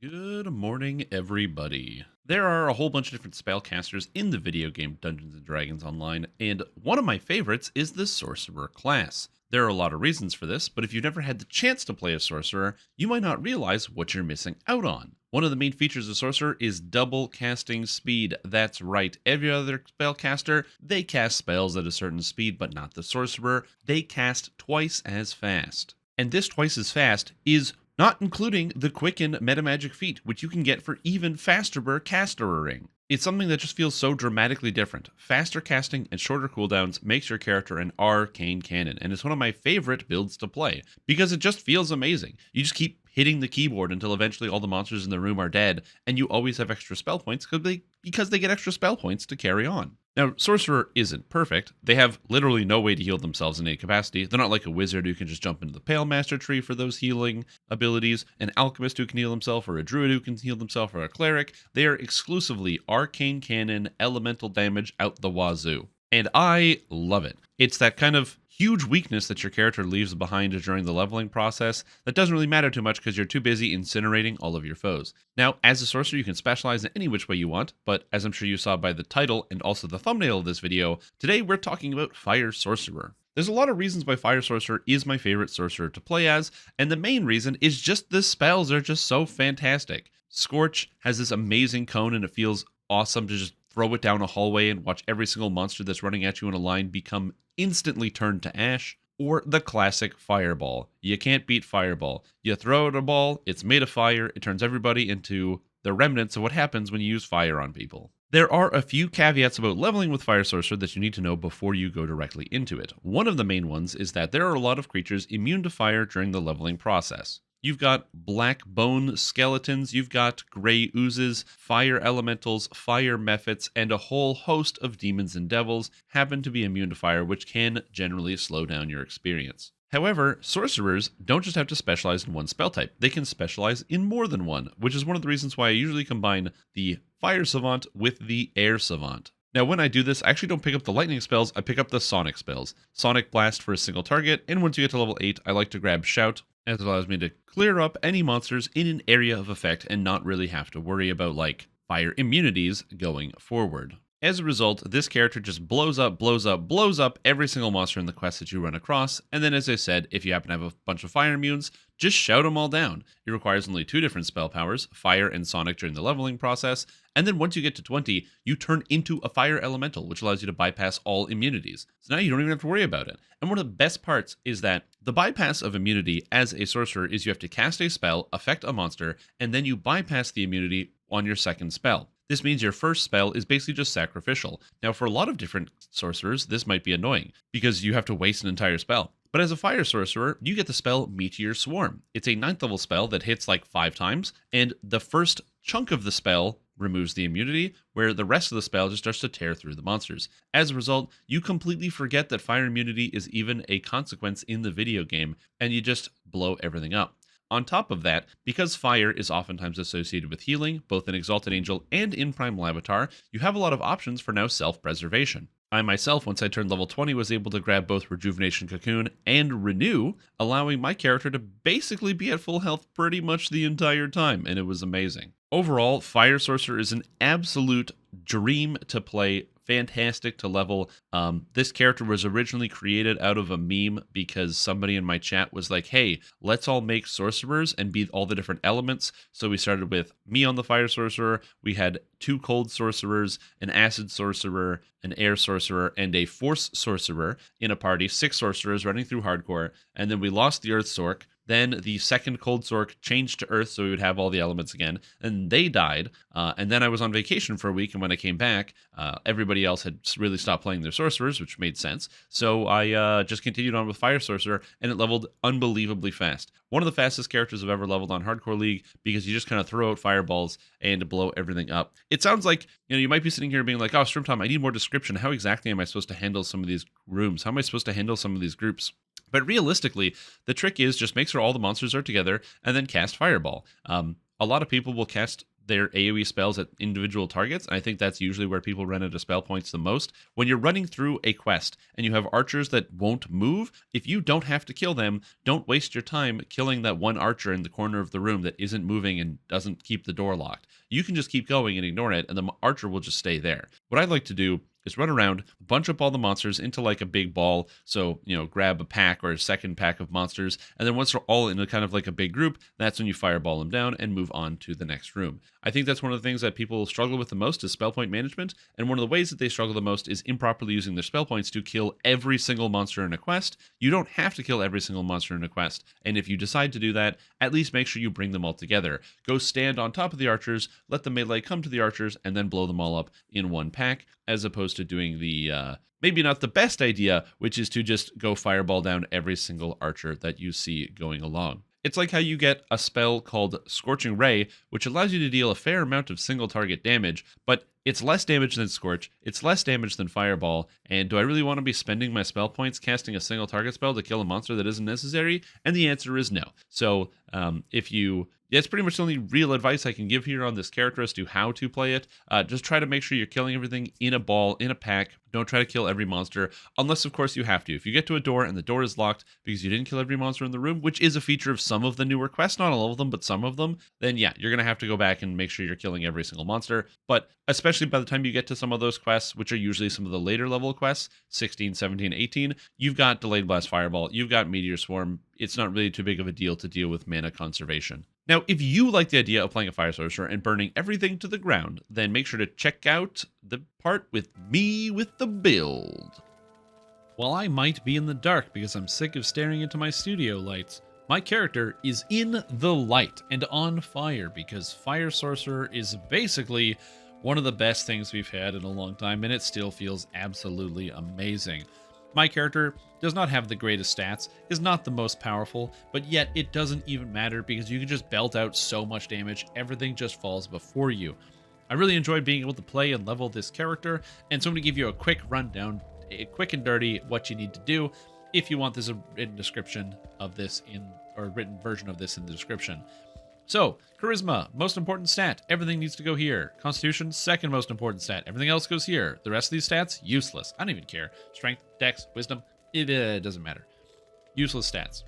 Good morning, everybody. There are a whole bunch of different spellcasters in the video game Dungeons and Dragons Online, and one of my favorites is the Sorcerer class. There are a lot of reasons for this, but if you've never had the chance to play a Sorcerer, you might not realize what you're missing out on. One of the main features of Sorcerer is double casting speed. That's right, every other spellcaster, they cast spells at a certain speed, but not the Sorcerer. They cast twice as fast. And this twice as fast is not including the Quicken Metamagic feat, which you can get for even faster castering. It's something that just feels so dramatically different. Faster casting and shorter cooldowns makes your character an arcane cannon, and it's one of my favorite builds to play because it just feels amazing. You just keep hitting the keyboard until eventually all the monsters in the room are dead, and you always have extra spell points because they get extra spell points to carry on. Now, Sorcerer isn't perfect. They have literally no way to heal themselves in any capacity. They're not like a wizard who can just jump into the Pale Master tree for those healing abilities, an alchemist who can heal himself, or a druid who can heal himself, or a cleric. They are exclusively arcane cannon, elemental damage out the wazoo. And I love it. It's that kind of huge weakness that your character leaves behind during the leveling process that doesn't really matter too much because you're too busy incinerating all of your foes. Now, as a sorcerer, you can specialize in any which way you want, but as I'm sure you saw by the title and also the thumbnail of this video, today we're talking about Fire Sorcerer. There's a lot of reasons why Fire Sorcerer is my favorite sorcerer to play as, and the main reason is just the spells are just so fantastic. Scorch has this amazing cone and it feels awesome to just throw it down a hallway and watch every single monster that's running at you in a line become instantly turned to ash. Or the classic Fireball. You can't beat Fireball. You throw it a ball, it's made of fire, it turns everybody into the remnants of what happens when you use fire on people. There are a few caveats about leveling with Fire Sorcerer that you need to know before you go directly into it. One of the main ones is that there are a lot of creatures immune to fire during the leveling process. You've got black bone skeletons, you've got gray oozes, fire elementals, fire mephits, and a whole host of demons and devils happen to be immune to fire, which can generally slow down your experience. However, sorcerers don't just have to specialize in one spell type, they can specialize in more than one, which is one of the reasons why I usually combine the Fire Savant with the Air Savant. Now, when I do this, I actually don't pick up the lightning spells, I pick up the sonic spells. Sonic Blast for a single target, and once you get to level 8, I like to grab Shout, as it allows me to clear up any monsters in an area of effect and not really have to worry about, like, fire immunities going forward. As a result, this character just blows up every single monster in the quest that you run across, and then as I said, if you happen to have a bunch of fire immunes, just shout them all down. It requires only 2 different spell powers, fire and sonic during the leveling process, and then once you get to 20, you turn into a fire elemental, which allows you to bypass all immunities. So now you don't even have to worry about it. And one of the best parts is that the bypass of immunity as a sorcerer is you have to cast a spell, affect a monster, and then you bypass the immunity on your second spell. This means your first spell is basically just sacrificial. Now, for a lot of different sorcerers, this might be annoying because you have to waste an entire spell. But as a fire sorcerer, you get the spell Meteor Swarm. It's a 9th level spell that hits like 5 times, and the first chunk of the spell removes the immunity, where the rest of the spell just starts to tear through the monsters. As a result, you completely forget that fire immunity is even a consequence in the video game, and you just blow everything up. On top of that, because fire is oftentimes associated with healing, both in Exalted Angel and in Primal Avatar, you have a lot of options for now self-preservation. I myself, once I turned level 20, was able to grab both Rejuvenation Cocoon and Renew, allowing my character to basically be at full health pretty much the entire time, and it was amazing. Overall, Fire Sorcerer is an absolute dream to play, fantastic to level. This character was originally created out of a meme because somebody in my chat was like, hey, let's all make sorcerers and be all the different elements. So we started with me on the Fire Sorcerer. We had 2 cold sorcerers, an acid sorcerer, an air sorcerer, and a force sorcerer in a party, 6 sorcerers running through hardcore. And then we lost the Earth Sorc. Then the second Cold Sorc changed to Earth so we would have all the elements again, and they died. And then I was on vacation for a week, and when I came back, everybody else had really stopped playing their sorcerers, which made sense. So I just continued on with Fire Sorcerer, and it leveled unbelievably fast. One of the fastest characters I've ever leveled on Hardcore League because you just kind of throw out fireballs and blow everything up. It sounds like, you might be sitting here being like, oh, Strimtom, I need more description. How exactly am I supposed to handle some of these rooms? How am I supposed to handle some of these groups? But realistically, the trick is just make sure all the monsters are together and then cast Fireball. A lot of people will cast their AoE spells at individual targets. And I think that's usually where people run out of spell points the most. When you're running through a quest and you have archers that won't move, if you don't have to kill them, don't waste your time killing that one archer in the corner of the room that isn't moving and doesn't keep the door locked. You can just keep going and ignore it, and the archer will just stay there. What I'd like to do is run around, bunch up all the monsters into like a big ball. So, grab a pack or a second pack of monsters. And then once they're all in a kind of like a big group, that's when you fireball them down and move on to the next room. I think that's one of the things that people struggle with the most is spell point management. And one of the ways that they struggle the most is improperly using their spell points to kill every single monster in a quest. You don't have to kill every single monster in a quest. And if you decide to do that, at least make sure you bring them all together. Go stand on top of the archers, let the melee come to the archers, and then blow them all up in one pack, as opposed to doing the maybe not the best idea, which is to just go fireball down every single archer that you see going along. It's like how you get a spell called Scorching Ray, which allows you to deal a fair amount of single target damage, but it's less damage than Scorch, it's less damage than Fireball, and do I really want to be spending my spell points casting a single target spell to kill a monster that isn't necessary? And the answer is no. So that's pretty much the only real advice I can give here on this character as to how to play it. Just try to make sure you're killing everything in a ball, in a pack. Don't try to kill every monster, unless, of course, you have to. If you get to a door and the door is locked because you didn't kill every monster in the room, which is a feature of some of the newer quests, not all of them, but some of them, then yeah, you're going to have to go back and make sure you're killing every single monster. But especially by the time you get to some of those quests, which are usually some of the later level quests, 16, 17, 18, you've got Delayed Blast Fireball, you've got Meteor Swarm. It's not really too big of a deal to deal with mana conservation. Now, if you like the idea of playing a Fire Sorcerer and burning everything to the ground, then make sure to check out the part with me with the build. While I might be in the dark because I'm sick of staring into my studio lights, my character is in the light and on fire because Fire Sorcerer is basically one of the best things we've had in a long time, and it still feels absolutely amazing. My character does not have the greatest stats, is not the most powerful, but yet it doesn't even matter because you can just belt out so much damage, everything just falls before you. I really enjoyed being able to play and level this character, and so I'm going to give you a quick rundown, a quick and dirty what you need to do if you want this written description of this or written version of this in the description. So, Charisma, most important stat, everything needs to go here. Constitution, second most important stat, everything else goes here. The rest of these stats, useless. I don't even care. Strength, Dex, Wisdom, it doesn't matter. Useless stats.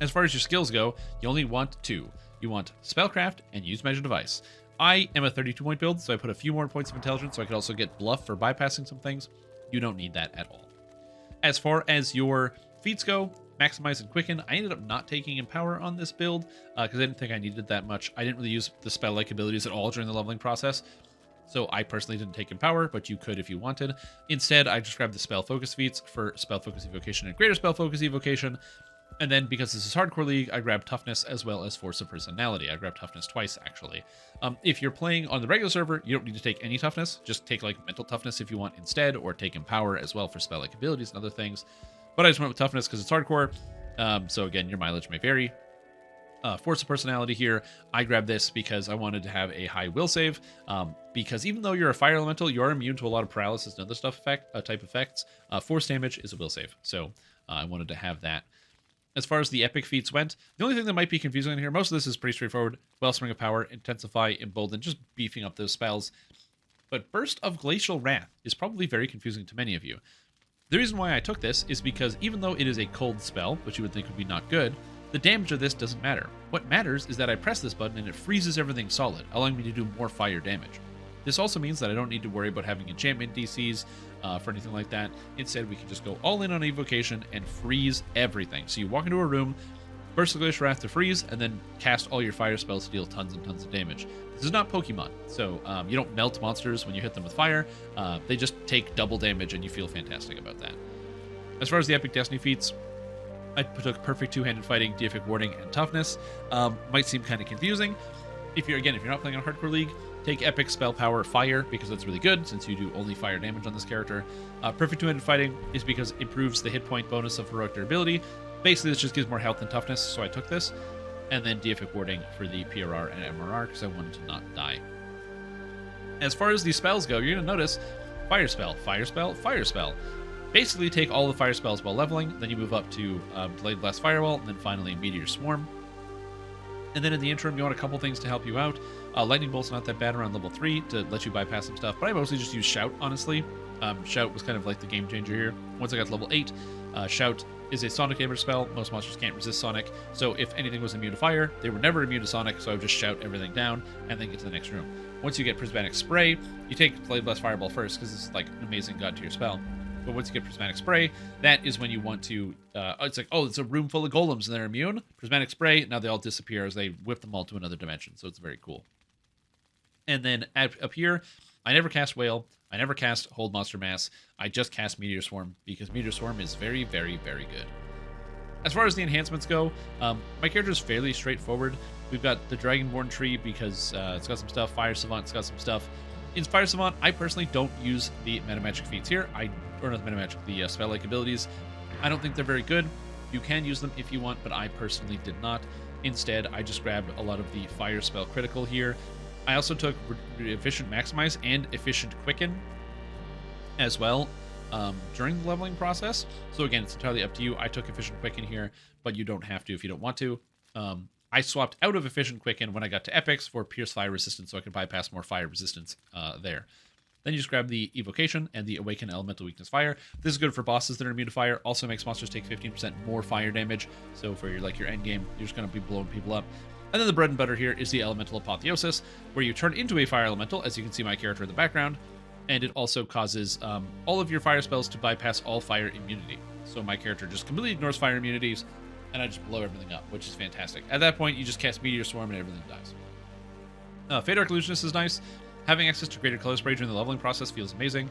As far as your skills go, you only want two. You want Spellcraft and Use Magic Device. I am a 32-point build, so I put a few more points of intelligence so I could also get Bluff for bypassing some things. You don't need that at all. As far as your feats go, Maximize and Quicken. I ended up not taking Empower on this build because I didn't think I needed that much. I didn't really use the spell-like abilities at all during the leveling process, so I personally didn't take Empower, but you could if you wanted. Instead, I just grabbed the Spell Focus feats for Spell Focus Evocation and Greater Spell Focus Evocation, and then because this is Hardcore League, I grabbed Toughness as well as Force of Personality. I grabbed Toughness twice, actually. If you're playing on the regular server, you don't need to take any Toughness. Just take like Mental Toughness if you want instead, or take Empower as well for spell-like abilities and other things. But I just went with Toughness because it's hardcore. So again, your mileage may vary. Force of Personality here, I grabbed this because I wanted to have a high will save. Because even though you're a fire elemental, you are immune to a lot of paralysis and other type effects. Force damage is a will save. So I wanted to have that. As far as the epic feats went, the only thing that might be confusing in here, most of this is pretty straightforward. Wellspring of Power, Intensify, Embolden, just beefing up those spells. But Burst of Glacial Wrath is probably very confusing to many of you. The reason why I took this is because even though it is a cold spell, which you would think would be not good, the damage of this doesn't matter. What matters is that I press this button and it freezes everything solid, allowing me to do more fire damage. This also means that I don't need to worry about having enchantment DCs for anything like that. Instead, we can just go all in on Evocation and freeze everything. So you walk into a room, Burst of Glacial Wrath to freeze, and then cast all your fire spells to deal tons and tons of damage. This is not Pokemon, so you don't melt monsters when you hit them with fire. They just take double damage, and you feel fantastic about that. As far as the Epic Destiny feats, I took Perfect Two-Handed Fighting, Deific Warding, and Toughness. Might seem kind of confusing. If you're not playing on Hardcore League, take Epic Spell Power Fire, because that's really good, since you do only fire damage on this character. Perfect Two-Handed Fighting is because it improves the hit point bonus of Heroic Durability. Basically, this just gives more health and toughness, so I took this. And then Deific Warding for the PRR and MRR, because I wanted to not die. As far as these spells go, you're going to notice Fire Spell, Fire Spell, Fire Spell. Basically, take all the fire spells while leveling, then you move up to Delayed Blast Fireball, and then finally Meteor Swarm. And then in the interim, you want a couple things to help you out. Lightning Bolt's not that bad around level 3 to let you bypass some stuff, but I mostly just use Shout, honestly. Shout was kind of like the game changer here. Once I got to level 8, Shout is a sonic damage spell. Most monsters can't resist sonic, so if anything was immune to fire, they were never immune to sonic, so I would just shout everything down and then get to the next room. Once you get Prismatic Spray, you take Blade Blast Fireball first, because it's like an amazing gut to your spell. But once you get Prismatic Spray, that is when you want to, it's like, oh, it's a room full of golems and they're immune. Prismatic Spray, now they all disappear as they whip them all to another dimension, so it's very cool. And then up here, I never cast Whale, I never cast Hold Monster Mass, I just cast Meteor Swarm, because Meteor Swarm is very, very, very good. As far as the enhancements go, my character is fairly straightforward. We've got the Dragonborn tree because it's got some stuff, Fire Savant's got some stuff. In Fire Savant, I personally don't use the Metamagic feats here, or not the Metamagic, the spell-like abilities. I don't think they're very good. You can use them if you want, but I personally did not. Instead, I just grabbed a lot of the Fire Spell Critical here. I also took Efficient Maximize and Efficient Quicken as well during the leveling process. So again, it's entirely up to you. I took Efficient Quicken here, but you don't have to if you don't want to. I swapped out of Efficient Quicken when I got to Epics for Pierce Fire Resistance, so I could bypass more fire resistance there. Then you just grab the Evocation and the Awaken Elemental Weakness Fire. This is good for bosses that are immune to fire. Also makes monsters take 15% more fire damage. So for your end game, you're just going to be blowing people up. And then the bread and butter here is the Elemental Apotheosis, where you turn into a fire elemental, as you can see my character in the background. And it also causes all of your fire spells to bypass all fire immunity. So my character just completely ignores fire immunities, and I just blow everything up, which is fantastic. At that point, you just cast Meteor Swarm and everything dies. Fade Arc Illusionist is nice. Having access to Greater Color Spray during the leveling process feels amazing.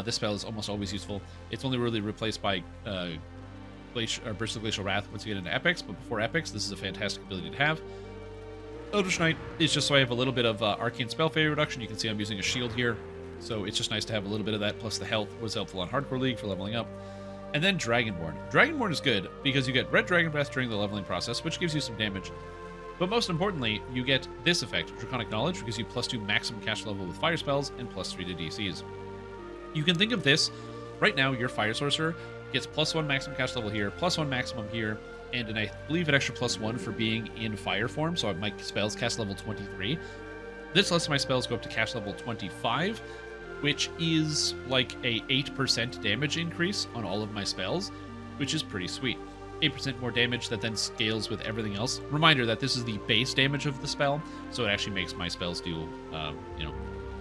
This spell is almost always useful. It's only really replaced by Burst of Glacial Wrath once you get into Epics, but before Epics, this is a fantastic ability to have. Eldritch Knight is just so I have a little bit of Arcane Spell Failure reduction. You can see I'm using a shield here, so it's just nice to have a little bit of that, plus the health was helpful on Hardcore League for leveling up. And then Dragonborn. Dragonborn is good because you get Red Dragon Breath during the leveling process, which gives you some damage. But most importantly, you get this effect, Draconic Knowledge, which gives you +2 maximum cast level with fire spells and +3 to DCs. You can think of this, right now your Fire Sorcerer gets +1 maximum cast level here, +1 maximum here, and I believe an extra +1 for being in fire form, so my spells cast level 23. This lets my spells go up to cast level 25, which is like a 8% damage increase on all of my spells, which is pretty sweet. 8% more damage that then scales with everything else. Reminder that this is the base damage of the spell, so it actually makes my spells do,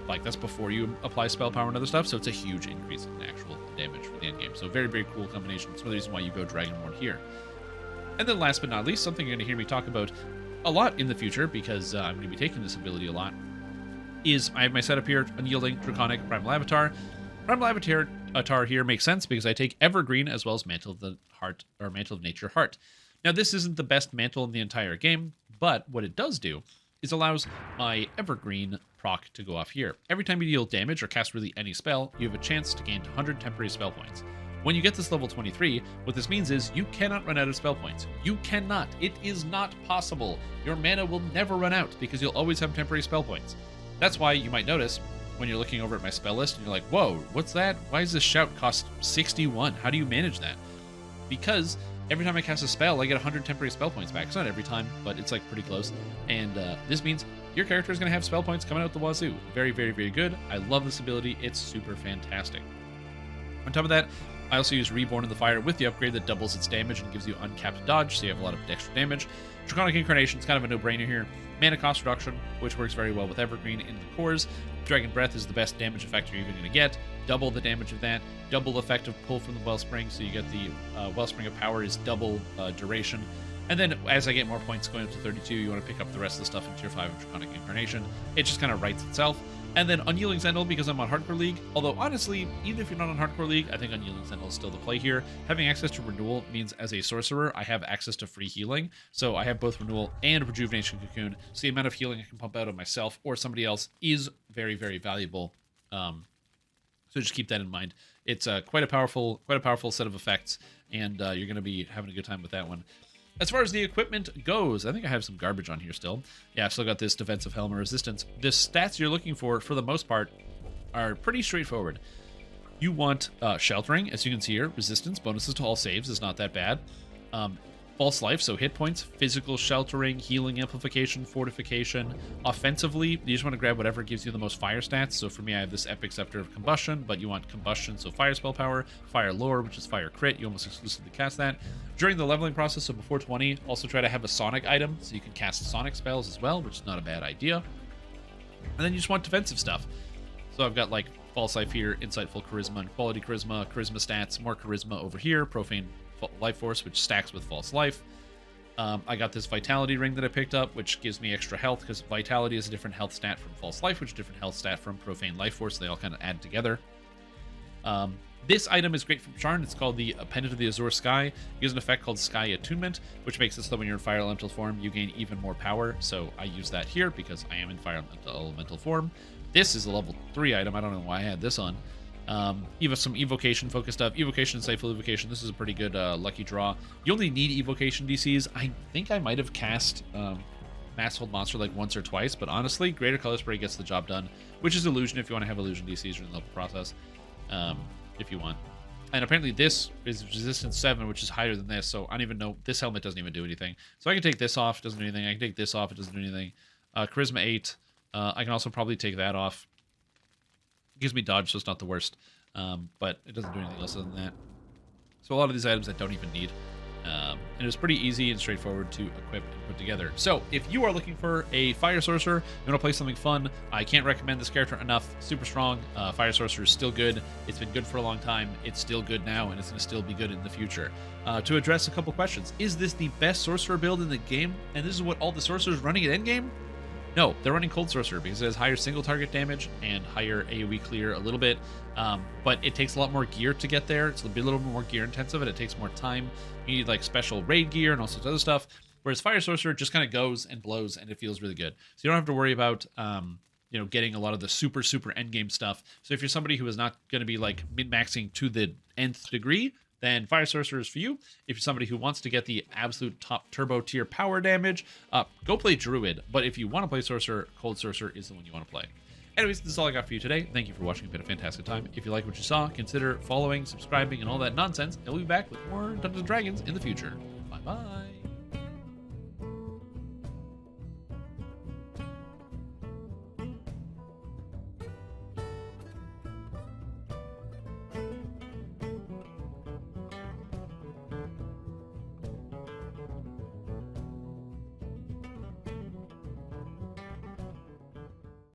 like that's before you apply spell power and other stuff, so it's a huge increase in actual damage for the end game. So very, very cool combination. It's one of the reasons why you go Dragonborn here. And then last but not least, something you're going to hear me talk about a lot in the future, because I'm going to be taking this ability a lot, is I have my setup here, Unyielding, Draconic, Primal Avatar. Primal Avatar here makes sense because I take Evergreen as well as Mantle of the Heart, or Mantle of Nature Heart. Now, this isn't the best mantle in the entire game, but what it does do is allows my Evergreen proc to go off here. Every time you deal damage or cast really any spell, you have a chance to gain 100 temporary spell points. When you get this level 23, what this means is you cannot run out of spell points. You cannot. It is not possible. Your mana will never run out because you'll always have temporary spell points. That's why you might notice when you're looking over at my spell list and you're like, whoa, what's that? Why does this shout cost 61? How do you manage that? Because every time I cast a spell, I get 100 temporary spell points back. It's not every time, but it's like pretty close. And this means your character is going to have spell points coming out the wazoo. Very, very, very good. I love this ability. It's super fantastic. On top of that, I also use Reborn in the Fire with the upgrade that doubles its damage and gives you uncapped dodge, so you have a lot of extra damage. Draconic Incarnation is kind of a no-brainer here. Mana cost reduction, which works very well with Evergreen in the cores. Dragon Breath is the best damage effect you're even going to get. Double the damage of that. Double effect of pull from the Wellspring, so you get the Wellspring of Power is double duration. And then as I get more points going up to 32, you want to pick up the rest of the stuff in Tier 5 of Draconic Incarnation. It just kind of writes itself. And then Unyielding Sentinel, because I'm on Hardcore League. Although, honestly, even if you're not on Hardcore League, I think Unyielding Sentinel is still the play here. Having access to Renewal means as a Sorcerer, I have access to free healing. So I have both Renewal and Rejuvenation Cocoon. So the amount of healing I can pump out of myself or somebody else is very, very valuable. So just keep that in mind. It's quite a powerful set of effects, and you're going to be having a good time with that one. As far as the equipment goes, I think I have some garbage on here still. Yeah, I've still got this Defensive Helm of Resistance. The stats you're looking for the most part, are pretty straightforward. You want Sheltering, as you can see here. Resistance, bonuses to all saves is not that bad. false life, so hit points, physical sheltering, healing amplification, fortification. Offensively, you just want to grab whatever gives you the most fire stats. So for me, I have this Epic Scepter of Combustion, but you want combustion, so fire spell power, fire lore, which is fire crit. You almost exclusively cast that. During the leveling process, so before 20, also try to have a sonic item, so you can cast sonic spells as well, which is not a bad idea. And then you just want defensive stuff. So I've got like false life here, insightful charisma and quality charisma, charisma stats, more charisma over here, profane life force, which stacks with false life. I got this vitality ring that I picked up, which gives me extra health, because vitality is a different health stat from false life, which is a different health stat from profane life force. They all kind of add together. This item is great from Charn. It's called the Pendant of the Azure Sky. It gives an effect called Sky Attunement, which makes it so when you're in Fire Elemental form, you gain even more power. So I use that here because I am in Fire Elemental form. This is a level 3 item. I don't know why I had this on. Some evocation focused stuff. Evocation, Insightful Evocation. This is a pretty good lucky draw. You only need evocation DCs. I think I might have cast Mass Hold Monster like once or twice, but honestly, Greater Color Spray gets the job done, which is Illusion if you want to have Illusion DCs during the level process, if you want. And apparently this is Resistance 7, which is higher than this, so I don't even know. This helmet doesn't even do anything. So I can take this off, doesn't do anything. I can take this off, it doesn't do anything. Charisma 8. I can also probably take that off. It gives me dodge, so it's not the worst. But it doesn't do anything else other than that. So a lot of these items I don't even need. And it was pretty easy and straightforward to equip and put together. So if you are looking for a Fire Sorcerer, you want to play something fun, I can't recommend this character enough. Super strong. Fire Sorcerer is still good. It's been good for a long time. It's still good now, and it's going to still be good in the future. To address a couple questions. Is this the best Sorcerer build in the game? And this is what all the Sorcerers running at endgame? No, they're running Cold Sorcerer because it has higher single target damage and higher AoE clear a little bit, but it takes a lot more gear to get there. It's a little bit more gear intensive and it takes more time. You need like special raid gear and all sorts of other stuff, whereas Fire Sorcerer just kind of goes and blows and it feels really good. So you don't have to worry about getting a lot of the super endgame stuff. So if you're somebody who is not going to be like min-maxing to the nth degree, then Fire Sorcerer is for you. If you're somebody who wants to get the absolute top turbo tier power damage, go play Druid. But if you want to play Sorcerer, Cold Sorcerer is the one you want to play. Anyways, this is all I got for you today. Thank you for watching. It's been a fantastic time. If you like what you saw, consider following, subscribing, and all that nonsense. And we'll be back with more Dungeons & Dragons in the future. Bye-bye.